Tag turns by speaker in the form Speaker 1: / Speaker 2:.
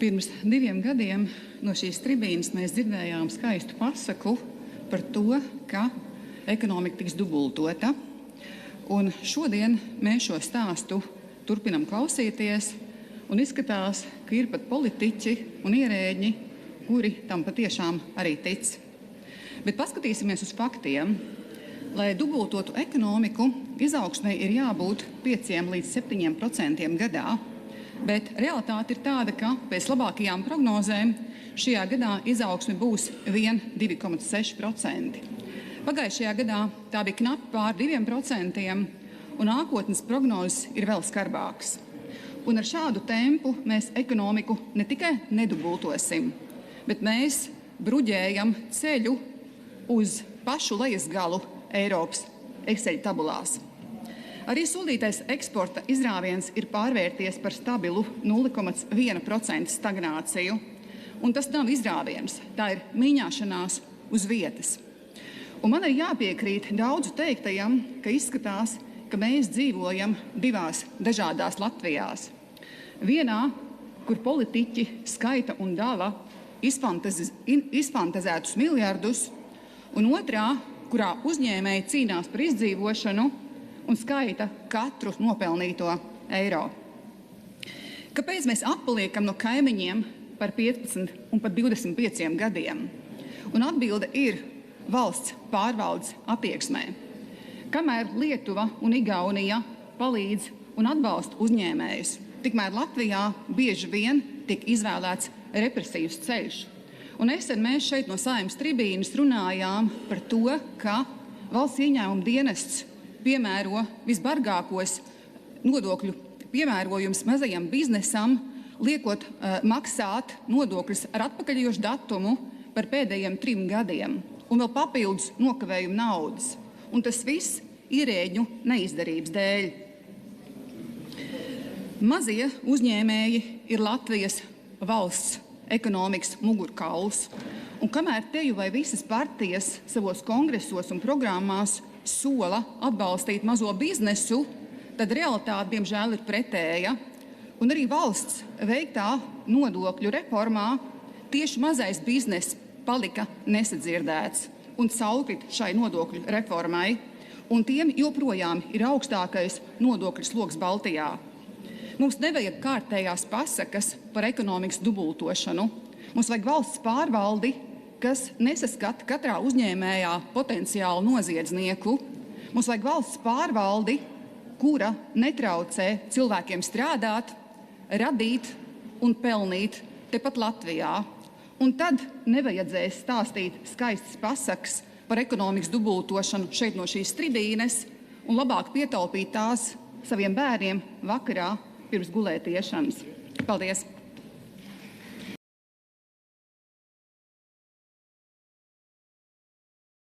Speaker 1: Pirms 2 gadiem no šīs tribīnes mēs dzirdējām skaistu pasaku par to, ka ekonomika tiks dubultota. Un šodien mēs šo stāstu turpinam klausīties, un izskatās, ka ir pat politiķi un ierēģi, kuri tam patiešām arī tic. Bet paskatīsimies uz faktiem. Lai dubultotu ekonomiku, izaugsmei ir jābūt 5 līdz 7% gadā, bet realitāte ir tāda, ka pēc labākajām prognozēm šajā gadā izaugsme būs 2,6%. Pagājušajā gadā tā bija knapi pār 2%, un nākotnes prognozes ir vēl skarbākas. Un ar šādu tempu mēs ekonomiku ne tikai nedubultosim, bet mēs bruģējam ceļu uz pašu lejasgalu Eiropas Excel tabulās. Arī solītais eksporta izrāviens ir pārvērties par stabilu 0,1% stagnāciju. Un tas nav izrāviens, tā ir mīņāšanās uz vietas. Un man ir jāpiekrīt daudzu teiktajam, ka izskatās, ka mēs dzīvojam divās dažādās Latvijās. Vienā, kur politiķi skaita un dala izfantazētus miljardus, un otrā, kurā uzņēmēji cīnās par izdzīvošanu un skaita katru nopelnīto eiro. Kāpēc mēs atpaliekam no kaimiņiem par 15 un pat 25 gadiem? Un atbilde ir valsts pārvaldes attieksmē. Kamēr Lietuva un Igaunija palīdz un atbalsta uzņēmējus, tikmēr Latvijā bieži vien tiek izvēlēts represīvs ceļš. Un nesen mēs šeit no Saeimas tribīnes runājām par to, ka valsts ieņēmuma dienests piemēro visbargākos nodokļu piemērojums mazajam biznesam, liekot maksāt nodokļus ar atpakaļjošu datumu par pēdējiem 3 gadiem, un vēl papildus nokavējumu naudas. Un tas viss ierēģu neizdarības dēļ. Mazie uzņēmēji ir Latvijas valsts ekonomikas mugurkauls. Un kamēr teju vai visas partijas savos kongresos un programmās sola atbalstīt mazo biznesu, tad realitāte, diemžēl, ir pretēja. Un arī valsts veiktā nodokļu reformā tieši mazais bizness palika nesadzirdēts un caurkrit šai nodokļu reformai, un tiem joprojām ir augstākais nodokļu sloks Baltijā. Mums nevajag kārtējās pasakas par ekonomikas dubultošanu. Mums vajag valsts pārvaldi, kas nesaskata katrā uzņēmējā potenciālu noziedznieku. Mums vajag valsts pārvaldi, kura netraucē cilvēkiem strādāt, radīt un pelnīt tepat Latvijā. Un tad nevajadzēs stāstīt skaistas pasakas par ekonomikas dubultošanu šeit no šīs tribīnes un labāk pietaupīt tās saviem bērniem vakarā pirms gulētiešanas. Paldies!